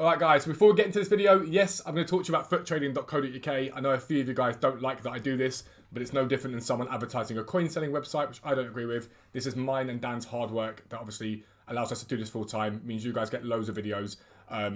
Alright guys, before we get into this video, yes, I'm going to talk to you about Futtrading.co.uk. I know a few of you guys don't like that I do this, but it's no different than someone advertising a coin selling website, which I don't agree with. This is mine and Dan's hard work that obviously allows us to do this full time. It means you guys get loads of videos,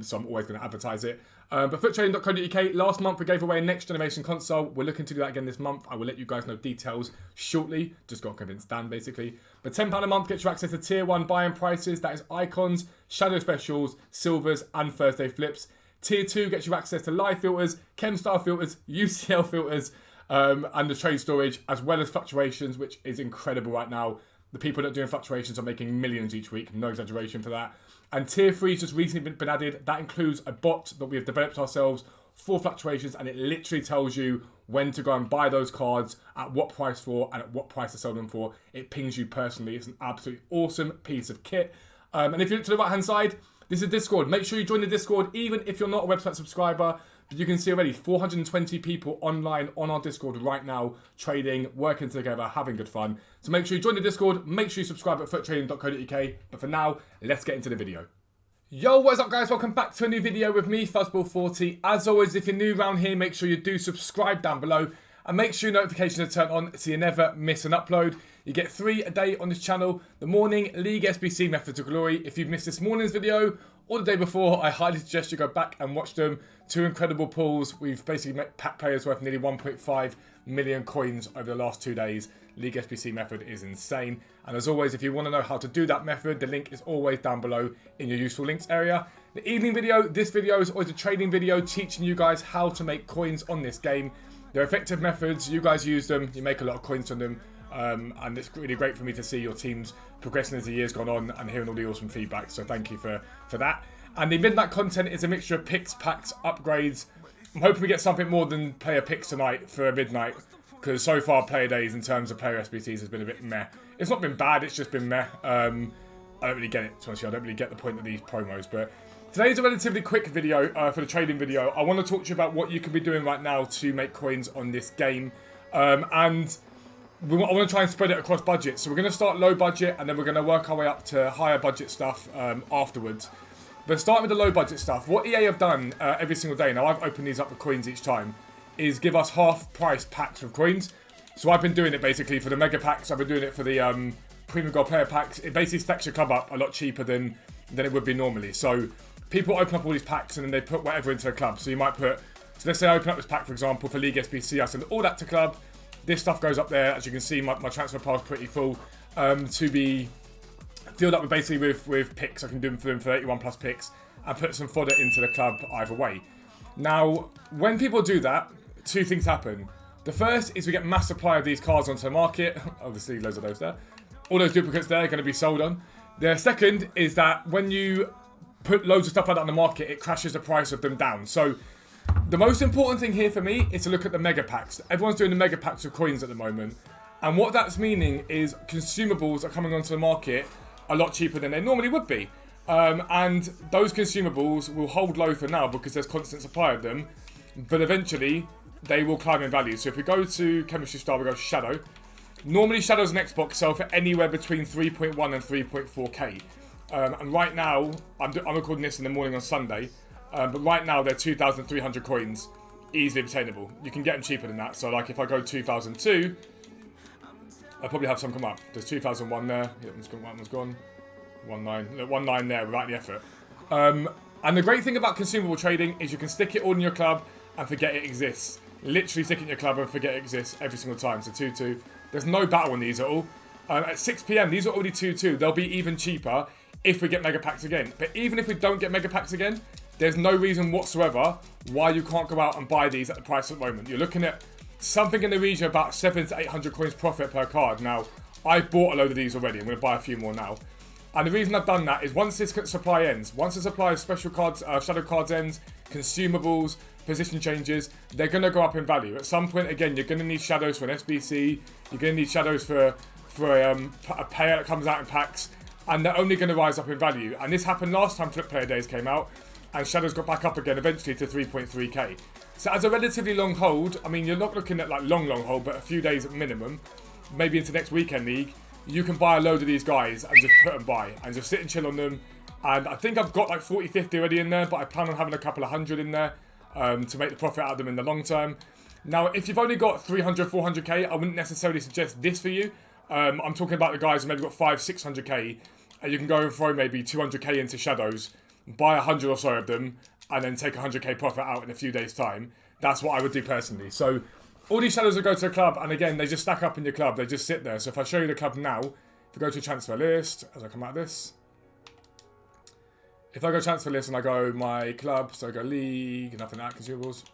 so I'm always going to advertise it. But Futtrading.co.uk, last month we gave away a next generation console. We're looking to do that again this month. I will let you guys know details shortly. Just got to convince Dan basically. But £10 a month gets you access to tier 1 buy-in prices. That is icons, shadow specials, silvers and Thursday flips. Tier 2 gets you access to live filters, ChemStar filters, UCL filters, and the trade storage, as well as fluctuations, which is incredible right now. The people that are doing fluctuations are making millions each week. No exaggeration for that. And tier 3 has just recently been added. That includes a bot that we have developed ourselves for fluctuations, and it literally tells you when to go and buy those cards, at what price for, and at what price to sell them for. It pings you personally. It's an absolutely awesome piece of kit. And if you look to the right hand side, this is Discord. Make sure you join the Discord, even if you're not a website subscriber. But you can see already 420 people online on our Discord right now, trading, working together, having good fun. So make sure you join the Discord. Make sure you subscribe at futtrading.co.uk. But for now, let's get into the video. Yo, what is up guys? Welcome back to a new video with me, Fuzzball40. As always, if you're new around here, make sure you do subscribe down below. And make sure your notifications are turned on so you never miss an upload. You get 3 a day on this channel. The morning League SBC Method to Glory. If you've missed this morning's video or the day before, I highly suggest you go back and watch them. 2 incredible pulls. We've basically met pack players worth nearly 1.5 million coins over the last 2 days. League SBC Method is insane. And as always, if you want to know how to do that method, the link is always down below in your useful links area. The evening video, this video is always a trading video teaching you guys how to make coins on this game. They're effective methods. You guys use them. You make a lot of coins from them. And it's really great for me to see your teams progressing as the year's gone on and hearing all the awesome feedback. So thank you for that. And the midnight content is a mixture of picks, packs, upgrades. I'm hoping we get something more than player picks tonight for midnight. Because so far player days in terms of player SBCs has been a bit meh. It's not been bad, it's just been meh. I don't really get it, to be honest. I don't really get the point of these promos. But today's a relatively quick video for the trading video. I want to talk to you about what you can be doing right now to make coins on this game. I want to try and spread it across budgets. So we're going to start low budget and then we're going to work our way up to higher budget stuff afterwards. But starting with the low budget stuff, what EA have done every single day, now I've opened these up with coins each time, is give us half price packs of coins. So I've been doing it basically for the mega packs. I've been doing it for the premium gold player packs. It basically stacks your club up a lot cheaper than it would be normally. So people open up all these packs and then they put whatever into the club. So you might put, so let's say I open up this pack for example for League SBC. I send all that to club. This stuff goes up there. As you can see, my transfer pile is pretty full to be filled up with basically with picks. I can do them for 81 plus picks and put some fodder into the club either way. Now, when people do that, 2 things happen. The first is we get mass supply of these cards onto the market. Obviously, loads of those there. All those duplicates there are going to be sold on. The second is that when you put loads of stuff like that on the market, it crashes the price of them down. So the most important thing here for me is to look at the mega packs. Everyone's doing the mega packs of coins at the moment. And what that's meaning is consumables are coming onto the market a lot cheaper than they normally would be. And those consumables will hold low for now because there's constant supply of them. But eventually, they will climb in value. So if we go to Chemistry Star, we go to Shadow. Normally, Shadows and Xbox sell for anywhere between 3.1 and 3.4k. And right now, I'm recording this in the morning on Sunday. But right now, they're 2,300 coins, easily obtainable. You can get them cheaper than that. So like if I go 2002, I'll probably have some come up. There's 2001 there. Yeah, one one's gone. 19. Look, 19 there without the effort. And the great thing about consumable trading is you can stick it all in your club and forget it exists. Literally stick it in your club and forget it exists every single time. So 2-2. There's no battle on these at all. At 6 PM, these are already 2-2. They'll be even cheaper if we get mega packs again. But even if we don't get mega packs again, there's no reason whatsoever why you can't go out and buy these at the price at the moment. You're looking at something in the region of about 700 to 800 coins profit per card. Now, I've bought a load of these already. I'm going to buy a few more now. And the reason I've done that is once this supply ends, once the supply of special cards, shadow cards ends, consumables, position changes, they're going to go up in value. At some point, again, you're going to need shadows for an SBC. You're going to need shadows for a payer that comes out in packs. And they're only going to rise up in value. And this happened last time Flip Player Days came out. And shadows got back up again eventually to 3.3k. So as a relatively long hold, I mean, you're not looking at like long hold, but a few days at minimum, maybe into next weekend league, you can buy a load of these guys and just put them by and just sit and chill on them. And I think I've got like 40, 50 already in there, but I plan on having a couple of hundred in there to make the profit out of them in the long term. Now, if you've only got 300, 400k, I wouldn't necessarily suggest this for you. I'm talking about the guys who maybe got 500, 600k, and you can go and throw maybe 200k into shadows, buy 100 or so of them, and then take 100k profit out in a few days' time. That's what I would do personally. So all these shadows will go to a club, and again, they just stack up in your club. They just sit there. So if I show you the club now, if I go to transfer list, as I come out of this, if I go transfer list and I go my club, so I go league, nothing like that, consumables,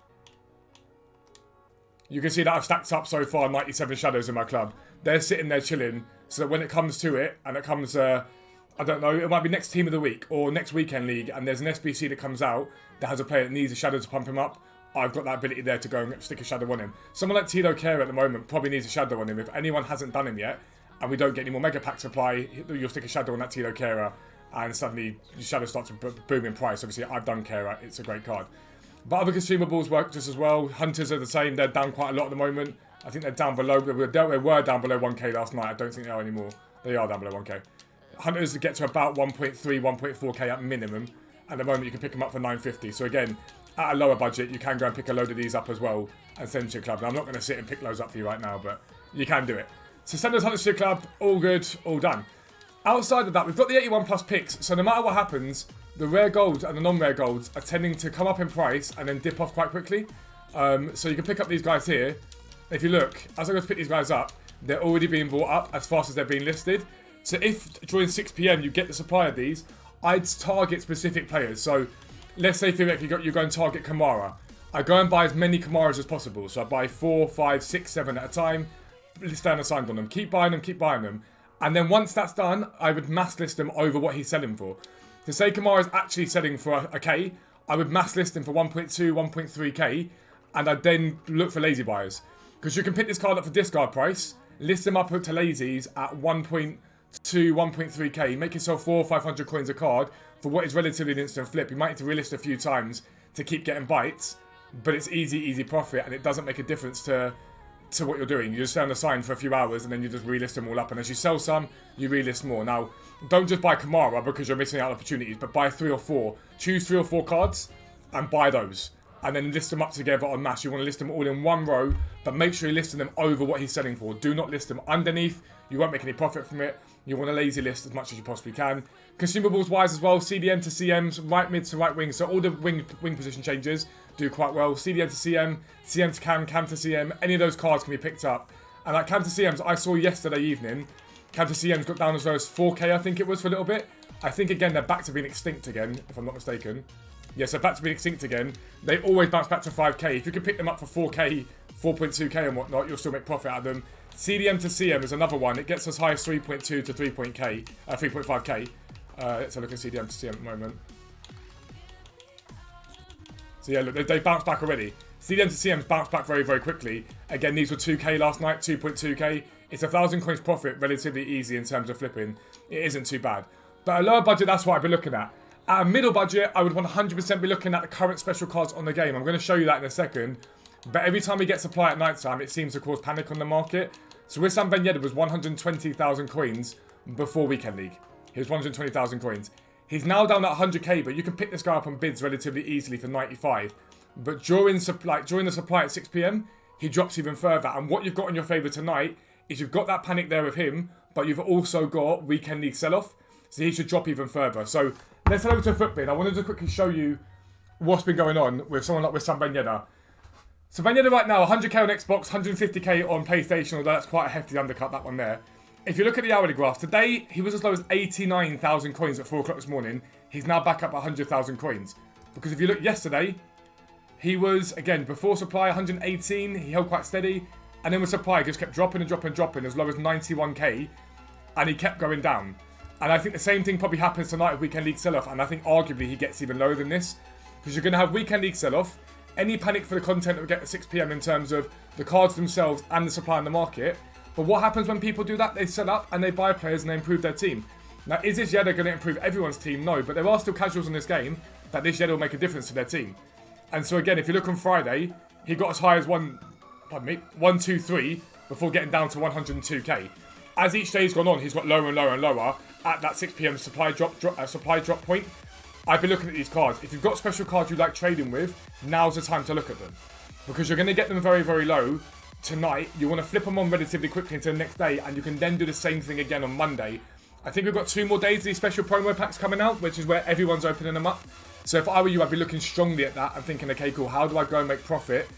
you can see that I've stacked up so far 97 shadows in my club. They're sitting there chilling, so that when it comes to it, and it comes, I don't know, it might be next team of the week or next weekend league, and there's an SBC that comes out that has a player that needs a shadow to pump him up, I've got that ability there to go and stick a shadow on him. Someone like Tito Care at the moment probably needs a shadow on him. If anyone hasn't done him yet, and we don't get any more mega pack supply, you'll stick a shadow on that Tito Carer, and suddenly your shadow starts to boom in price. Obviously, I've done Carer, it's a great card. But other consumables work just as well. Hunters are the same, they're down quite a lot at the moment. I think they're down below, they were down below 1k last night. I don't think they are anymore. They are down below 1k. Hunters get to about 1.3, 1.4k at minimum. At the moment, you can pick them up for 950. So again, at a lower budget, you can go and pick a load of these up as well and send them to your club. Now, I'm not going to sit and pick those up for you right now, but you can do it. So send those hunters to your club, all good, all done. Outside of that, we've got the 81 plus picks, so no matter what happens, the rare golds and the non-rare golds are tending to come up in price and then dip off quite quickly. So you can pick up these guys here. If you look, as I go to pick these guys up, they're already being bought up as fast as they're being listed. So if during 6 PM you get the supply of these, I'd target specific players. So let's say theoretically you go and target Kamara. I go and buy as many Kamaras as possible. So I buy 4, 5, 6, 7 at a time, list down assigned on them, keep buying them, keep buying them. And then once that's done, I would mass list them over what he's selling for. To say Kamara is actually selling for a K, I would mass list him for 1.2, 1.3k, and I'd then look for lazy buyers. Because you can pick this card up for discard price, list them up to lazies at 1.2, 1.3k, make yourself 400 or 500 coins a card for what is relatively an instant flip. You might need to relist a few times to keep getting bites, but it's easy profit, and it doesn't make a difference to what you're doing. You just stay on the sign for a few hours and then you just relist them all up, and as you sell some, you relist more. Now, don't just buy Kamara because you're missing out on opportunities, but buy 3 or 4. Choose 3 or 4 cards and buy those. And then list them up together en masse. You want to list them all in one row, but make sure you're listing them over what he's selling for. Do not list them underneath. You won't make any profit from it. You want a lazy list as much as you possibly can. Consumables wise as well, CDM to CMs, right mid to right wing. So all the wing position changes do quite well. CDM to CM, CM to Cam, Cam to CM. Any of those cards can be picked up. And like Cam to CMs, I saw yesterday evening, Cam to CMs got down as low as 4k, I think it was, for a little bit. I think again they're back to being extinct again, if I'm not mistaken. Yes, they're back to being extinct again. They always bounce back to 5k. If you can pick them up for 4k, 4.2k and whatnot, you'll still make profit out of them. CDM to CM is another one. It gets as high as 3.2 to 3.5k. Let's have a look at CDM to CM at the moment. So yeah, look, they bounced back already. CDM to CM's bounced back very quickly. Again, these were 2k last night, 2.2k. It's 1,000 coins profit, relatively easy in terms of flipping. It isn't too bad. But a lower budget, that's what I'd be looking at. At a middle budget, I would 100% be looking at the current special cards on the game. I'm going to show you that in a second. But every time we get supply at night time, it seems to cause panic on the market. So Wissam Ben Yedder was 120,000 coins before Weekend League. He was 120,000 coins. He's now down at 100k, but you can pick this guy up on bids relatively easily for 95. But during the supply at 6 PM, he drops even further. And what you've got in your favour tonight is you've got that panic there with him, but you've also got Weekend League sell-off. So he should drop even further. So let's head over to Footbin. I wanted to quickly show you what's been going on with someone like Wissam Ben Yedder. So Ben Yedder right now, 100k on Xbox, 150k on PlayStation, although that's quite a hefty undercut, that one there. If you look at the hourly graph, today he was as low as 89,000 coins at 4 o'clock this morning. He's now back up 100,000 coins. Because if you look yesterday, he was, again, before supply, 118. He held quite steady. And then with supply, he just kept dropping as low as 91k. And he kept going down. And I think the same thing probably happens tonight with Weekend League sell-off. And I think arguably he gets even lower than this. Because you're going to have Weekend League sell-off. Any panic for the content that we get at 6 PM in terms of the cards themselves and the supply in the market. But what happens when people do that? They sell up and they buy players and they improve their team. Now, is this Yedder going to improve everyone's team? No, but there are still casuals in this game that this Yedder will make a difference to their team. And so again, if you look on Friday, he got as high as 123 before getting down to 102k. As each day's gone on, he's got lower and lower and lower. at that 6 p.m. supply drop point, I'd be looking at these cards. If you've got special cards you like trading with, now's the time to look at them. Because you're going to get them very, very low tonight. You want to flip them on relatively quickly into the next day, and you can then do the same thing again on Monday. I think we've got 2 more days of these special promo packs coming out, which is where everyone's opening them up. So if I were you, I'd be looking strongly at that and thinking, okay, cool, how do I go and make profit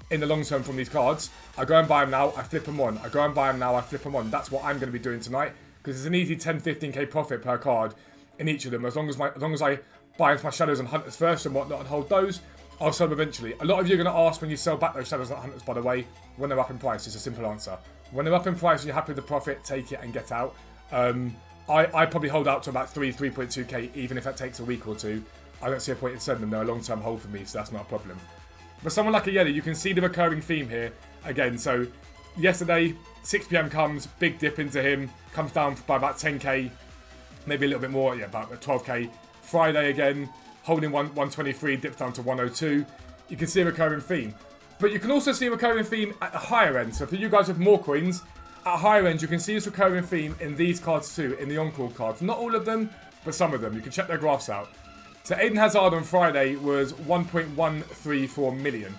in the long term from these cards? I go and buy them now, I flip them on. I go and buy them now, I flip them on. That's what I'm going to be doing tonight, because it's an easy 10, 15k profit per card in each of them. As long as I buy into my shadows and hunters first and whatnot and hold those, I'll sell them eventually. A lot of you are going to ask when you sell back those shadows and hunters, by the way, when they're up in price. It's a simple answer. When they're up in price and you're happy with the profit, take it and get out. I probably hold out to about 3.2k, even if that takes a week or two. I don't see a point in selling them. They're a long-term hold for me, so that's not a problem. But someone like a Yeti, you can see the recurring theme here again. So yesterday, 6 p.m. comes, big dip into him, comes down by about 10k, maybe a little bit more, yeah, about 12k. Friday again, holding 123, dips down to 102. You can see a recurring theme. But you can also see a recurring theme at the higher end. So for you guys with more coins, at higher end, you can see this recurring theme in these cards too, in the on-call cards. Not all of them, but some of them. You can check their graphs out. So Aiden Hazard on Friday was 1.134 million.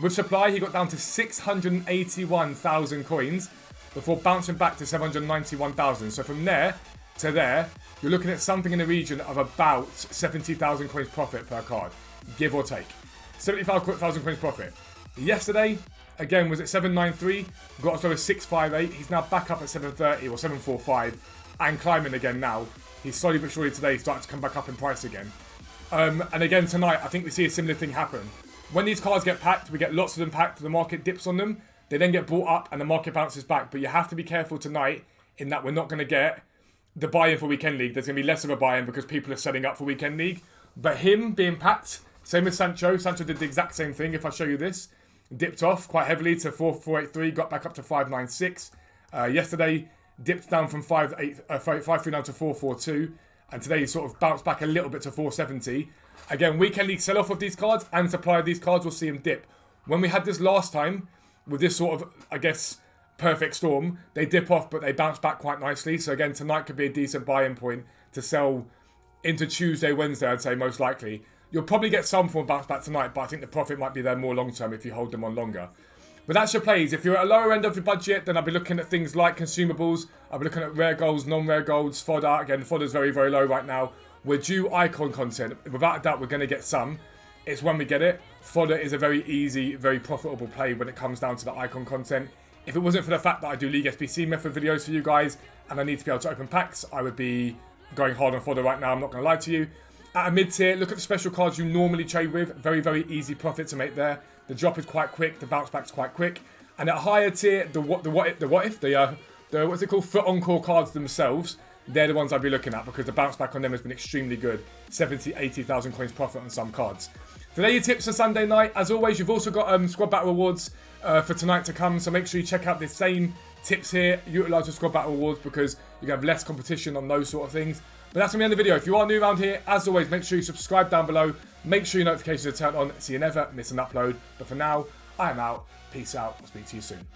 With supply, he got down to 681,000 coins before bouncing back to 791,000. So from there to there, you're looking at something in the region of about 70,000 coins profit per card, give or take. 75,000 coins profit. Yesterday, again, was at 793, got as low as 658. He's now back up at 730 or 745 and climbing again now. He's slowly but surely today starting to come back up in price again. And again tonight, I think we see a similar thing happen. When these cards get packed, we get lots of them packed, the market dips on them, they then get bought up and the market bounces back. But you have to be careful tonight in that we're not going to get the buy-in for Weekend League. There's going to be less of a buy-in because people are setting up for Weekend League. But him being packed, same as Sancho. Sancho did the exact same thing. If I show you this, dipped off quite heavily to 4,483, got back up to 596. Yesterday, dipped down from 539 to 442. And today he sort of bounced back a little bit to 470. Again, Weekend League sell-off of these cards and supply of these cards, we'll see him dip. When we had this last time, with this sort of, I guess, perfect storm, they dip off, but they bounce back quite nicely. So again, tonight could be a decent buy-in point to sell into Tuesday, Wednesday, I'd say, most likely. You'll probably get some form of bounce back tonight, but I think the profit might be there more long-term if you hold them on longer. But that's your plays. If you're at a lower end of your budget, then I'll be looking at things like consumables. I'll be looking at rare golds, non-rare golds, fodder. Again, fodder's very, very low right now. We're due icon content. Without a doubt, we're going to get some. It's when we get it. Fodder is a very easy, very profitable play when it comes down to the icon content. If it wasn't for the fact that I do League SBC method videos for you guys, and I need to be able to open packs, I would be going hard on fodder right now. I'm not going to lie to you. At a mid-tier, look at the special cards you normally trade with. Very, very easy profit to make there. The drop is quite quick. The bounce back's quite quick. And at higher tier, the what's it called? Foot on-call cards themselves. They're the ones I'd be looking at because the bounce back on them has been extremely good. 70, 80,000 coins profit on some cards. Today your tips for Sunday night. As always, you've also got squad battle rewards for tonight to come. So make sure you check out the same tips here. Utilise the squad battle rewards because you have less competition on those sort of things. But that's going to be the end of the video. If you are new around here, as always, make sure you subscribe down below. Make sure your notifications are turned on so you never miss an upload. But for now, I am out. Peace out. I'll speak to you soon.